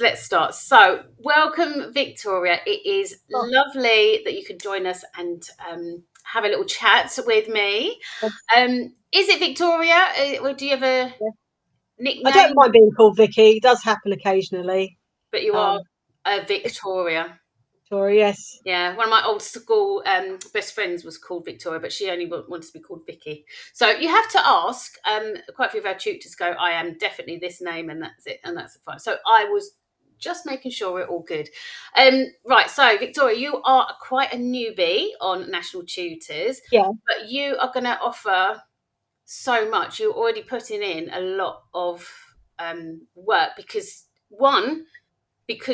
let's start. So, welcome, Victoria. It is lovely that you could join us and have a little chat with me. Is it Victoria? Or do you have a nickname? I don't mind being called Vicky. It does happen occasionally. But you are Victoria. Victoria, yes. Yeah, one of my old school best friends was called Victoria, but she only wanted to be called Vicky. So you have to ask. Quite a few of our tutors go, I am definitely this name, and that's it, and that's fine. So I was just making sure we're all good. Right, so Victoria, you are quite a newbie on National Tutors. Yeah. But you are going to offer so much. You're already putting in a lot of work because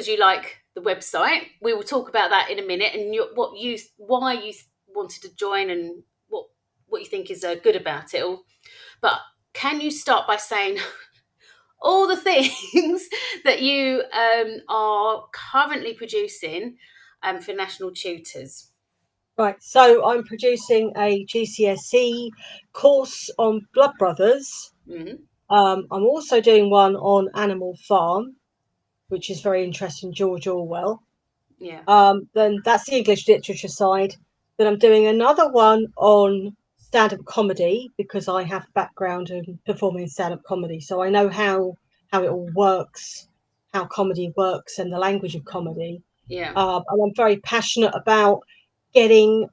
you like the website. We will talk about that in a minute, and why you wanted to join, and what you think is good about it all. But can you start by saying all the things that you are currently producing for National Tutors? Right. So I'm producing a GCSE course on blood brothers. Mm-hmm. I'm also doing one on Animal Farm, which is very interesting, George Orwell. Yeah. Then that's the English literature side. Then I'm doing another one on stand-up comedy because I have background in performing stand-up comedy, so I know how it all works, how comedy works, and the language of comedy. Yeah. And I'm very passionate about getting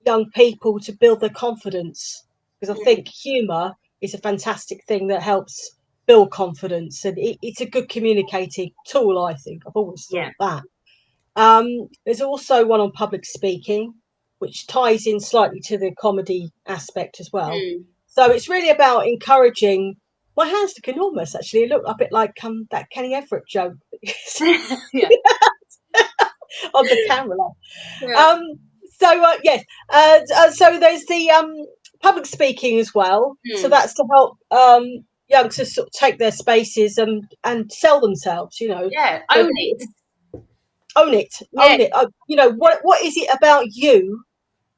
young people to build their confidence because I think humour is a fantastic thing that helps build confidence, and it's a good communicating tool. I think I've always thought that. There's also one on public speaking, which ties in slightly to the comedy aspect as well. So it's really about encouraging. My hands look enormous, actually. It looked a bit like that Kenny Everett joke Yeah. on the camera. Yeah. Yes. So there's the public speaking as well. So that's to help youngsters sort of take their spaces and sell themselves. Yeah. So Own it. own it, Yeah. own it. What is it about you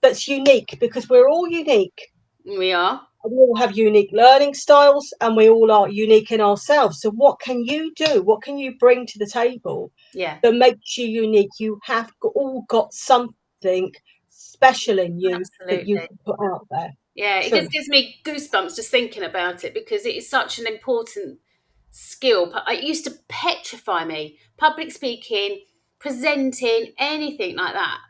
that's unique? Because we're all unique. We are. We all have unique learning styles, and we all are unique in ourselves. So, what can you do? What can you bring to the table Yeah. that makes you unique? You have all got something special in you that you Absolutely. can put out there. Yeah, it So, just gives me goosebumps just thinking about it because it is such an important skill. It used to petrify me. Public speaking, presenting, anything like that.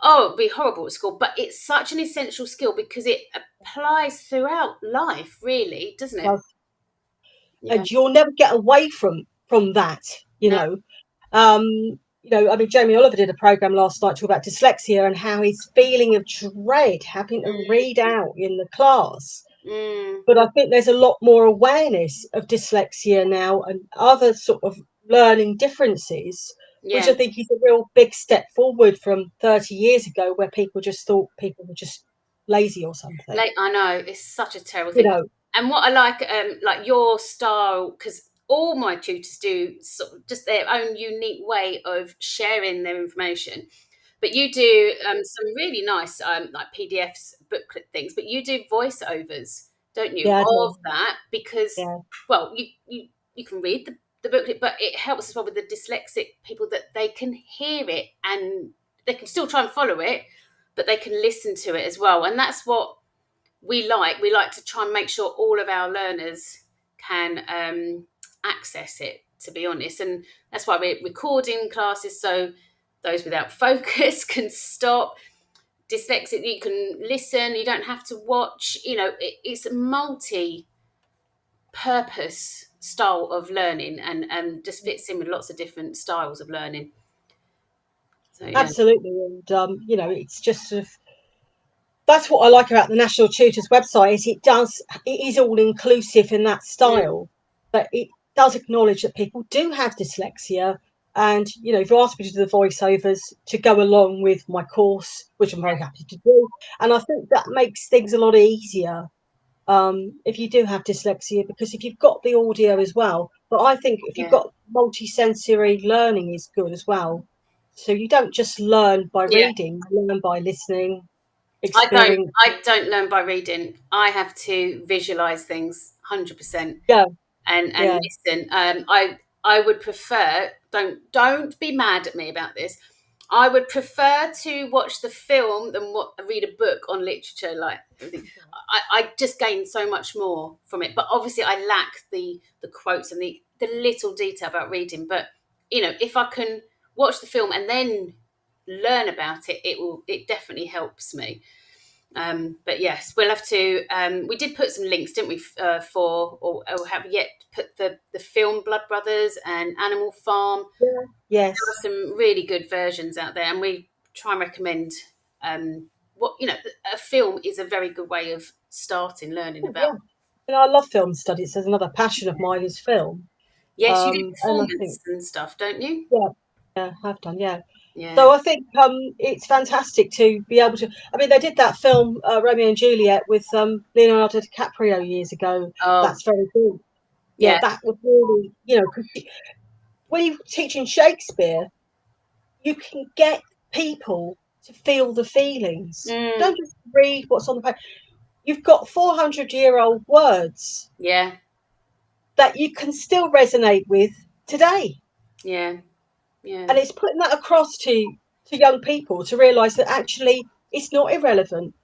Oh, it'd be horrible at school, but it's such an essential skill because it applies throughout life, really, doesn't it? Yeah. and you'll never get away from that. You No. know, I mean, Jamie Oliver did a program last night talking about dyslexia and how his feeling of dread having to read out in the class. Mm. But I think there's a lot more awareness of dyslexia now and other sort of learning differences, which Yeah. I think is a real big step forward from 30 years ago, where people just thought people were just lazy or something. I know it's such a terrible You thing. know, And what I like your style, because all my tutors do sort of just their own unique way of sharing their information. But you do some really nice like PDFs, booklet things. But you do voiceovers, don't you, yeah, of that? Because yeah, well, you can read the booklet, but it helps as well with the dyslexic people that they can hear it and they can still try and follow it, but they can listen to it as well. And that's what we like to try and make sure all of our learners can access it, to be honest, and that's why we're recording classes so those without focus can stop. Dyslexic, you can listen, you don't have to watch. It's a multi-purpose style of learning and just fits in with lots of different styles of learning. So yeah. absolutely. And it's just sort of that's what I like about the National Tutors website is it is all inclusive in that style, but it does acknowledge that people do have dyslexia. And if you ask me to do the voiceovers to go along with my course, which I'm very happy to do, and I think that makes things a lot easier if you do have dyslexia, because if you've got the audio as well, but I think if you've Yeah. got multi-sensory learning is good as well. So you don't just learn by Yeah. reading, you learn by listening, I don't. experience. I don't learn by reading. I have to visualize things 100%, Yeah, and yeah, listen. I I would prefer, don't be mad at me about this. I would prefer to watch the film than read a book on literature. Like everything, I just gain so much more from it. But obviously, I lack the quotes and the little detail about reading. But if I can watch the film and then learn about it, it definitely helps me. But yes, we'll have to. We did put some links, didn't we, or have yet put the film Blood Brothers and Animal Farm. Yeah. There are Yes. some really good versions out there, and we try and recommend. What a film is a very good way of starting learning Oh, about. yeah. And I love film studies. There's another passion of mine is film. Yes, you do And I think, performance and stuff, don't you? yeah, yeah, have done, yeah. Yeah. So I think it's fantastic to be able to. I mean, they did that film Romeo and Juliet with Leonardo DiCaprio years ago. Oh, That's very good. Yeah, yeah. that was really, 'cause when you're teaching Shakespeare, you can get people to feel the feelings. Mm, Don't just read what's on the page. You've got 400-year-old words yeah. that you can still resonate with today. Yeah. Yeah. And it's putting that across to young people to realise that actually it's not irrelevant.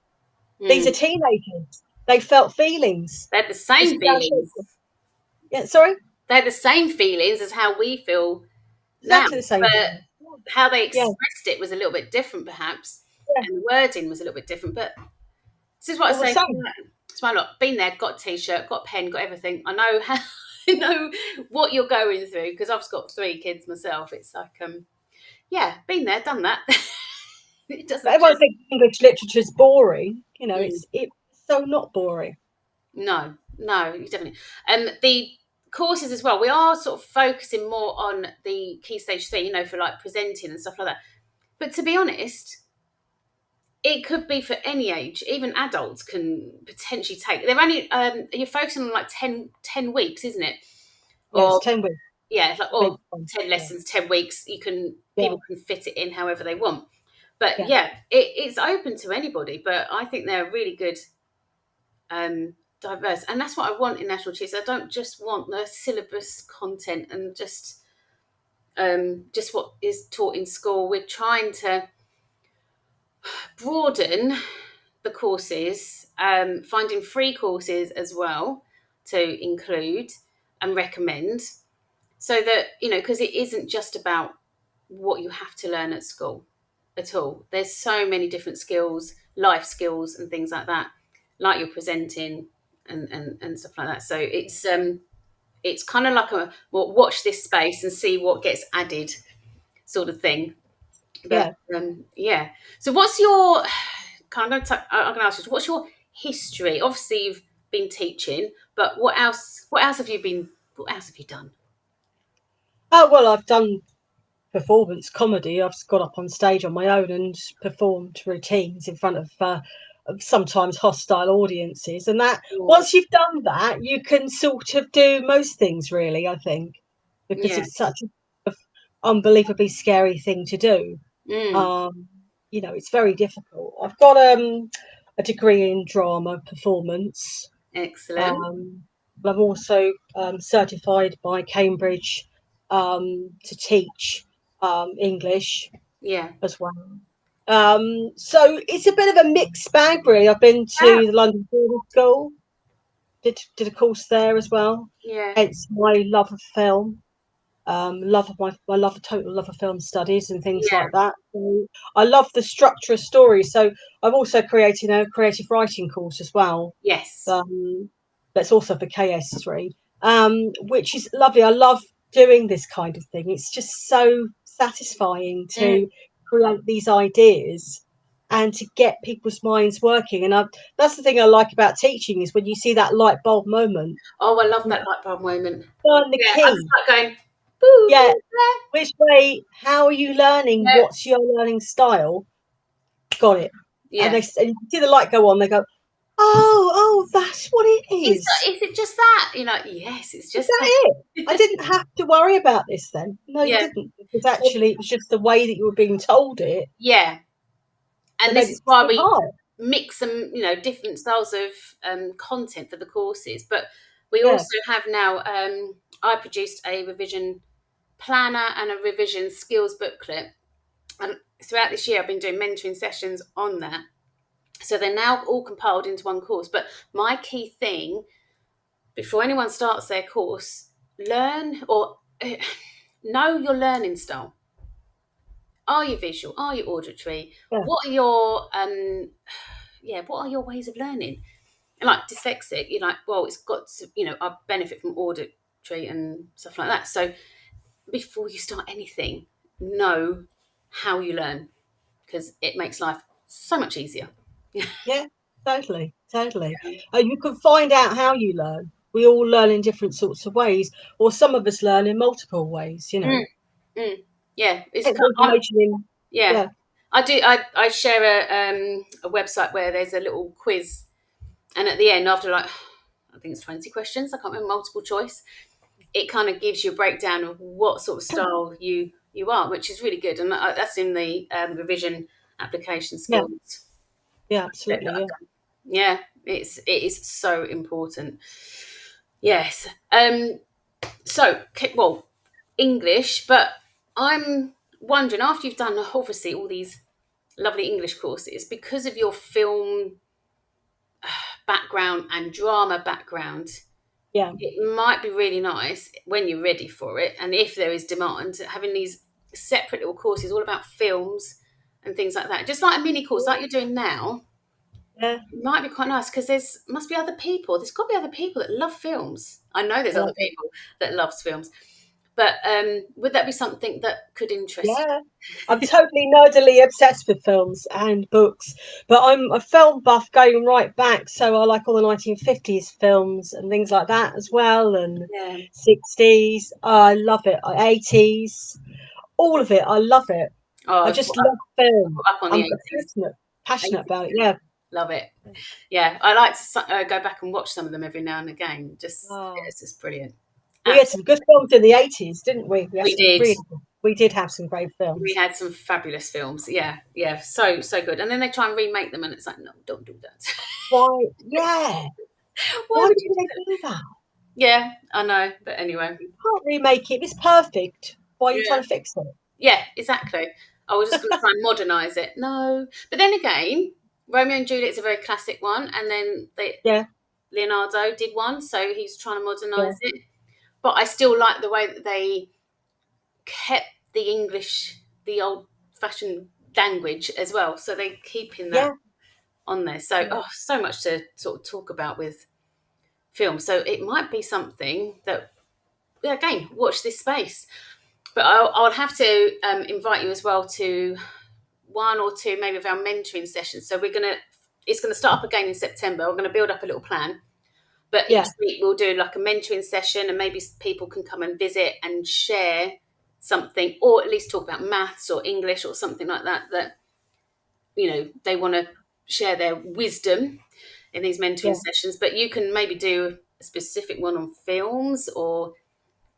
These are Mm. teenagers. They felt feelings. They had the This same is our feelings. Shakespeare. Yeah, sorry? They had the same feelings as how we feel now, Exactly the same but thing. how they Yeah, expressed it was a little bit different, perhaps, yeah, and the wording was a little bit different. But this is what I all the say same. to my lot. Been there, got a t-shirt, got a pen, got everything. I know how, I know what you're going through because I've got 3 kids myself. It's like, yeah, been there, done that. It doesn't Everyone just thinks English literature is boring. mm, It's so not boring. no, no, you definitely. The courses as well. We are sort of focusing more on the key stage 3, for like presenting and stuff like that. But to be honest, it could be for any age. Even adults can potentially take. They're only you're focusing on like 10 weeks, isn't it? Yes, Or 10 weeks. yeah, like Big or one. 10 lessons, 10 weeks. Yeah, People can fit it in however they want. But yeah, yeah, it's open to anybody. But I think they're really good, diverse, and that's what I want in National Tutors. I don't just want the syllabus content and just what is taught in school. We're trying to broaden the courses, finding free courses as well to include and recommend, so that because it isn't just about what you have to learn at school at all. There's so many different skills, life skills, and things like that, like you're presenting and stuff like that. So it's kind of like watch this space and see what gets added sort of thing. But yeah. yeah. So what's your I'm going to ask you, what's your history? Obviously, you've been teaching, but what else? What else have you been? What else have you done? Oh, well, I've done performance comedy. I've got up on stage on my own and performed routines in front of sometimes hostile audiences. And that Or, once you've done that, you can sort of do most things, really, I think, because yeah. it's such an unbelievably scary thing to do. Mm, Um, it's very difficult. I've got a degree in drama performance. excellent. Um, but I'm also certified by Cambridge to teach English Yeah. as well. So it's a bit of a mixed bag, really. I've been Ah, to the London Theatre School, did a course there as well. yeah. Hence my love of film, love of my love of total love of film studies and things Yeah. like that. So I love the structure of stories. So I'm also creating a creative writing course as well. Yes. Um, that's also for KS3, which is lovely. I love doing this kind of thing. It's just so satisfying Mm. to create these ideas and to get people's minds working. And that's the thing I like about teaching is when you see that light bulb moment, Oh, I love you that light bulb moment. turn the Yeah, I just key. like going, boo. Yeah, which way? How are you learning? Yeah. What's your learning style? Got it. And Yeah. and you see the light go on. They go, oh, that's what it is. Is it just that? You're like, yes, it's Is just that that. it? I didn't have to worry about this then. No, you Yeah. didn't. Because actually, it was just the way that you were being told it Yeah. that And this made is it why too we hard. mix some, different styles of content for the courses. But we Yeah, also have now. I produced a revision planner and a revision skills booklet. And throughout this year, I've been doing mentoring sessions on that. So they're now all compiled into one course. But my key thing, before anyone starts their course, learn or know your learning style. Are you visual? Are you auditory? Yeah. What are your what are your ways of learning? And like dyslexic, you're like, well, it's got to, I benefit from auditory and stuff like that. So before you start anything, know how you learn, because it makes life so much easier. Yeah, totally, totally. You can find out how you learn. We all learn in different sorts of ways, or some of us learn in multiple ways. Mm, mm. Yeah, Get the information in. yeah. Yeah, I do. I share a website where there's a little quiz, and at the end, after like I think it's 20 questions, I can't remember, multiple choice, it kind of gives you a breakdown of what sort of style you are, which is really good, and that's in the revision application yeah, skills yeah, bit that absolutely. I've Yeah, done. Yeah, it is so important. Yes. So, well, English, but I'm wondering, after you've done obviously all these lovely English courses, because of your film background and drama background, yeah, it might be really nice when you're ready for it, and if there is demand, having these separate little courses all about films and things like that, just like a mini course like you're doing now. yeah. It might be quite nice, because must be other people. There's got to be other people that love films. I know there's I other love it. people that loves films, but would that be something that could interest Yeah, I'm totally nerdily obsessed with films and books, but I'm a film buff going right back, so I like all the 1950s films and things like that as well, and you? Yeah. 60s. I love it. 80s, all of it. I love it. Oh, I I was just love film. brought up on the I'm 80s. passionate 80s, about it. Yeah. love it. Yeah, I like to go back and watch some of them every now and again. Just Oh, it's just brilliant. we had some good films in the 80s, didn't we? We had We some did. really, we did have some great We films. had some fabulous films. Yeah, yeah, so good. And then they try and remake them, and it's like, no, don't do that. Why? Yeah. Why Why would you do do they that? do that? Yeah, I know, but anyway. You can't remake it. It's perfect. Why are you Yeah, trying to fix it? yeah, exactly. I was just going to try and modernise it. No, but then again, Romeo and Juliet's a very classic one, and then Yeah, Leonardo did one, so he's trying to yeah, modernise it. But I still like the way that they kept the English, the old-fashioned language as well. So they're keeping that yeah, on there. So, yeah. so much to sort of talk about with film. So it might be something that, again, watch this space. But I'll have to invite you as well to one or two maybe of our mentoring sessions. So it's gonna start up again in September. We're gonna build up a little plan. But each Yeah. week we'll do like a mentoring session, and maybe people can come and visit and share something, or at least talk about maths or English or something like that. That they want to share their wisdom in these mentoring Yeah, sessions. But you can maybe do a specific one on films or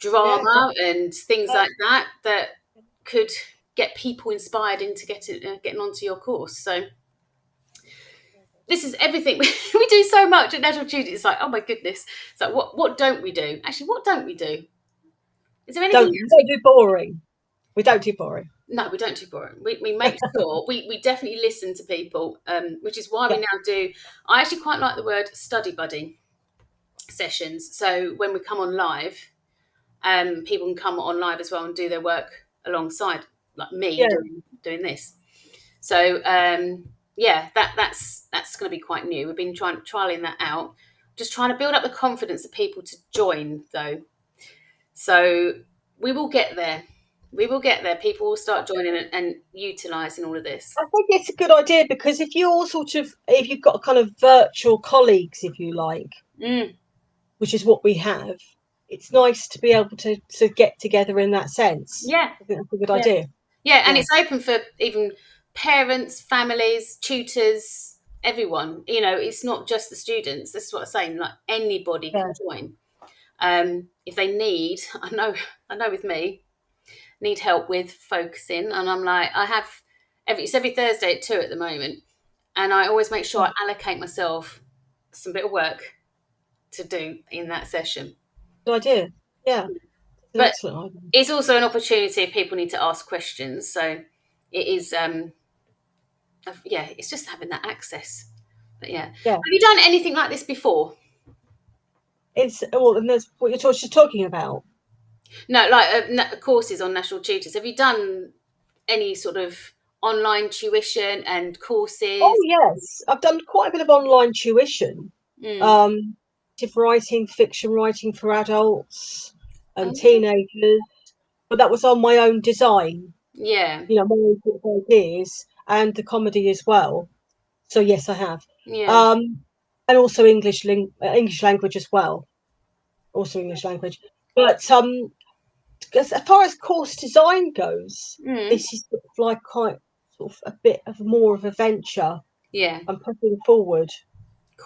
yeah, drama and things yeah. like that that could get people inspired into getting onto your course. So this is everything. We do so much at National Tutors. It's like, oh my goodness. It's like, what don't we do? Actually, what don't we do? Is there anything We else don't do boring. We don't do boring. No, we don't do boring. We make sure we definitely listen to people, which is why we Yeah, now do. I actually quite like the word study buddy sessions. So when we come on live, people can come on live as well and do their work alongside, like me yeah. doing this. So yeah, that's going to be quite new. We've been trialing that out, just trying to build up the confidence of people to join though. So we will get there. We will get there. People will start joining and utilising all of this. I think it's a good idea because if you've got kind of virtual colleagues, if you like, Mm, which is what we have, it's nice to be able to get together in that sense. yeah, I think that's a good yeah, idea. yeah. And Yeah, it's open for even parents, families, tutors, everyone. It's not just the students. This is what I'm saying. Like anybody yeah, can join. If they need, I know with me, need help with focusing, and I'm like, it's every Thursday at 2 at the moment, and I always make sure yeah. I allocate myself some bit of work to do in that session. Good idea. Yeah, It's an But excellent idea. it's also an opportunity if people need to ask questions. So it is, yeah, it's just having that access. But yeah, have Yeah, you done anything like this before? it's well, and that's what she's talking about. No, like courses on National Tutors. Have you done any sort of online tuition and Oh courses? yes, I've done quite a bit of online tuition, Mm. um, writing, fiction writing for adults and Oh, teenagers, but that was on my own design, yeah, my own sort of ideas and the comedy as well. So yes, I have, yeah, um, and also English language as well, also English language. But as far as course design goes, mm. this is sort of like quite sort of a bit of more of a venture. Yeah. I'm pushing forward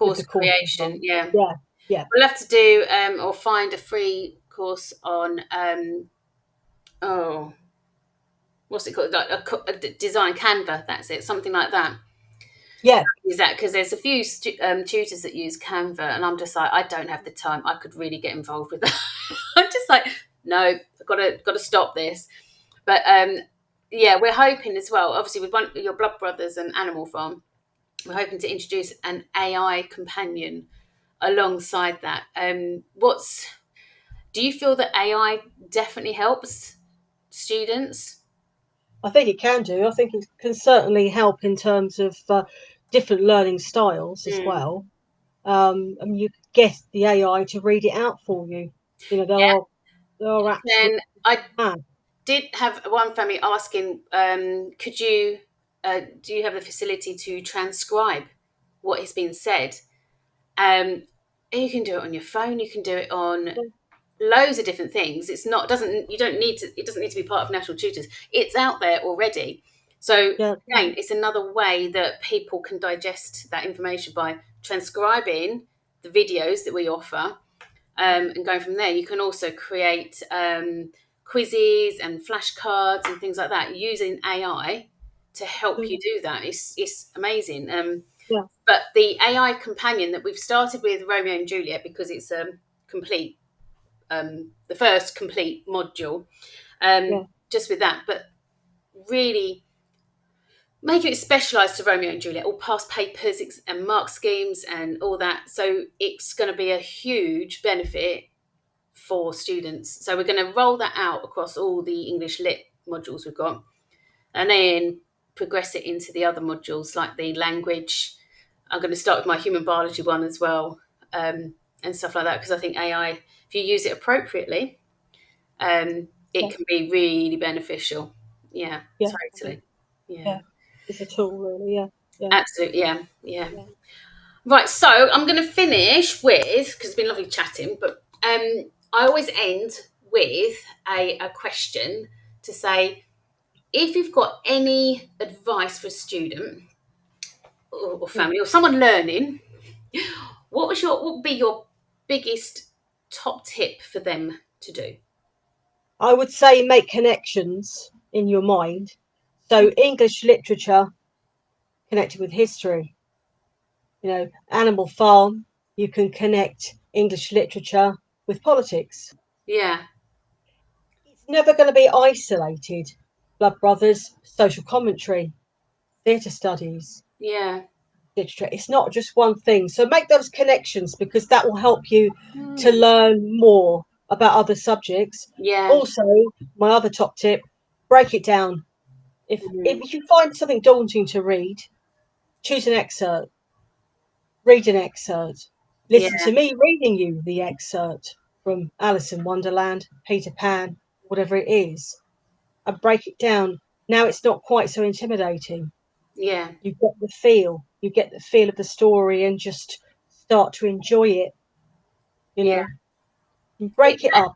with the Course course creation. design. Yeah, Yeah, yeah, we'll have to do or find a free course on oh, what's it called? Like design Canva. That's it, something like that. yeah. Use that because there's a few tutors that use Canva, and I'm just like, I don't have the time. I could really get involved with that. I'm just like, no, I've got to stop this. But yeah, we're hoping as well. Obviously, with your Blood Brothers and Animal Farm, we're hoping to introduce an AI companion alongside that. Do you feel that AI definitely helps students? I think it can do. I think it can certainly help in terms of different learning styles as Mm. well. And you could get the AI to read it out for you. There are apps which Then I can. did have one family asking, could you, do you have the facility to transcribe what has been said? Um, you can do it on your phone. You can do it on loads of different things. It's not doesn't you don't need to it doesn't need to be part of National Tutors. It's out there already. So Yeah, again, it's another way that people can digest that information by transcribing the videos that we offer, and going from there. You can also create quizzes and flashcards and things like that using AI to help you do that. It's amazing. yeah, But the AI companion that we've started with Romeo and Juliet because it's complete, the first complete module, yeah, just with that. But really making it specialised to Romeo and Juliet, all past papers and mark schemes and all that. So it's going to be a huge benefit for students. So we're going to roll that out across all the English Lit modules we've got, and then progress it into the other modules like the language. I'm going to start with my human biology one as well, and stuff like that, because I think AI, if you use it appropriately, it yeah, can be really beneficial. Yeah, yeah, totally. Yeah, yeah. It's a tool, really. Yeah, yeah, absolutely. Yeah, yeah. yeah. Right, so I'm going to finish with, because it's been lovely chatting, but I always end with a question to say, if you've got any advice for a student or Mm. family or someone learning, what would be your biggest top tip for them to do? I would say make connections in your mind. So English literature connected with history. Animal Farm, you can connect English literature with politics. Yeah, It's never going to be isolated. Blood Brothers, social commentary, theatre studies, yeah, literature. It's not just one thing. So make those connections because that will help you to mm, learn more about other subjects. yeah, Also, my other top tip, break it down. mm, If you find something daunting to read, choose an excerpt, read an excerpt. yeah, Listen to me reading you the excerpt from Alice in Wonderland, Peter Pan, whatever it is, and break it down. Now it's not quite so intimidating. yeah, You get the feel of the story and just start to enjoy it, you yeah. know. And break it up.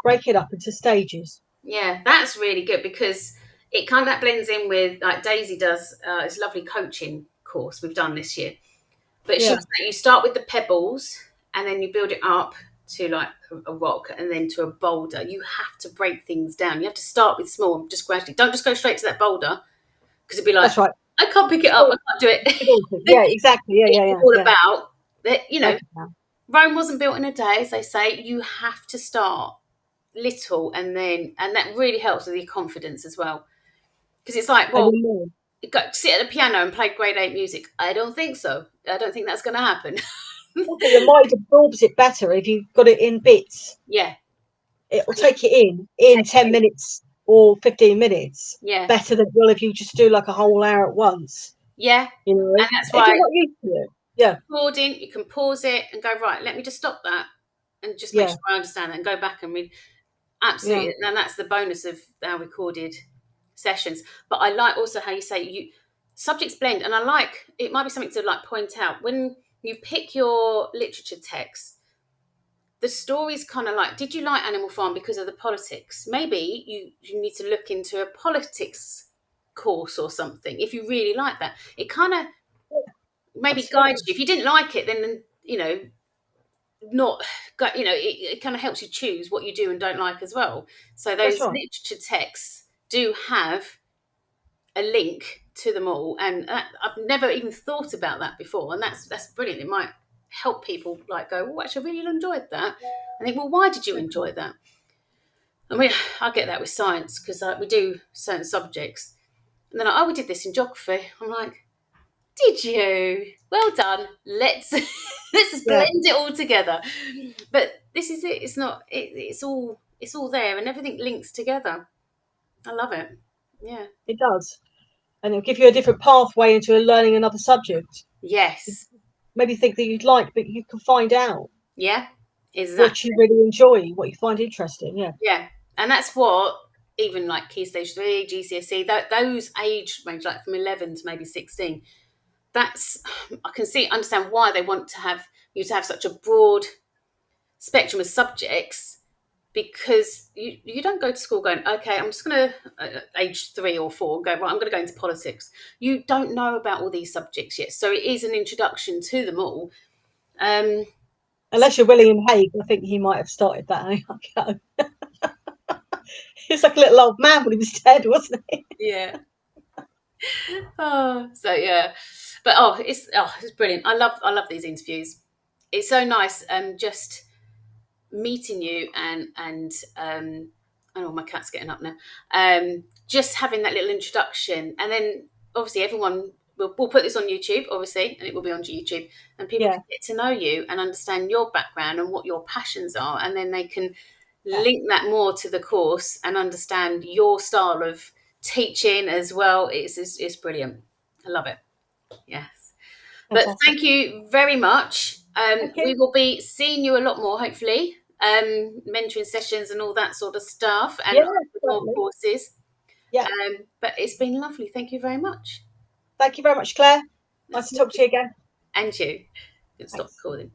Break it up into stages. Yeah, that's really good because it kind of that blends in with like Daisy does. It's a lovely coaching course we've done this year. But she Yeah, was saying you start with the pebbles and then you build it up to like a rock and then to a boulder. You have to break things down. You have to start with small and just gradually. Don't just go straight to that boulder because it'd be like that's right. I can't pick it up. I Oh, can't do it. yeah, exactly. Yeah, yeah, It's yeah, all yeah. about that. Break it down. Rome wasn't built in a day, as they say. You have to start. little, and that really helps with your confidence as well. Because it's like, And well, you know, go sit at the piano and play grade 8 music. I don't think so. I don't think that's going to happen. also your mind absorbs it better if you've got it in bits. Yeah, It'll take it in 10 minutes or 15 minutes yeah, better than well if you just do like a whole hour at once. yeah. You know, And that's if you're why not used to it. Yeah, recording, you can pause it and go, right, let me just stop that and just make yeah, sure I understand that and go back and read. yeah, Absolutely. And that's the bonus of our recorded sessions. But I like also how you say subjects blend. And I like, it might be something to like point out when you pick your literature text, the story's kind of like, did you like Animal Farm because of the politics? Maybe you need to look into a politics course or something if you really like that. It kind of maybe guides absolutely. you. If you didn't like it, then not it kind of helps you choose what you do and don't like as well. So That's those right. literature texts do have a link to them all, and I've never even thought about that before, and that's brilliant. It might help people like go, oh, actually I really enjoyed that. I think, well, why did you enjoy that? I mean, I get that with science because we do certain subjects, and then like, oh, we did this in geography. I'm like, did you? Well done. Let's let's Yeah, blend it all together. But this is it. It's not. It's all there, and everything links together. I love it. Yeah. it does. And it'll give you a different pathway into learning another subject. Yes. Maybe think that you'd like, but you can find out Yeah. what you Exactly. really enjoy, what you find interesting. Yeah, Yeah. And that's what even like Key Stage 3, GCSE, those age range, like from 11 to maybe 16. That's I can understand why they want to have you to have such a broad spectrum of subjects because you don't go to school going, okay, I'm just going to age 3 or 4 go, right, I'm going to go into politics. You don't know about all these subjects yet. So it is an introduction to them all. Um, unless you're William Hague, I think he might have started that. He's like a little old man when he was dead, wasn't he? yeah. Oh, so yeah. But it's brilliant. I love these interviews. It's so nice just meeting you and oh, my cat's getting up now. Just having that little introduction, and then obviously everyone we'll put this on YouTube, obviously, and it will be on YouTube, and people Yeah, can get to know you and understand your background and what your passions are, and then they can yeah, link that more to the course and understand your style of teaching as well. It's brilliant. I love it. Yes. But fantastic. thank you very much. Thank We you. will be seeing you a lot more, hopefully, mentoring sessions and all that sort of stuff, and Yeah, with more certainly. courses. Yeah. But it's been lovely. Thank you very much. Thank you very much, Claire. Nice That's to talk to you again. and you. Can stop Thanks. recording.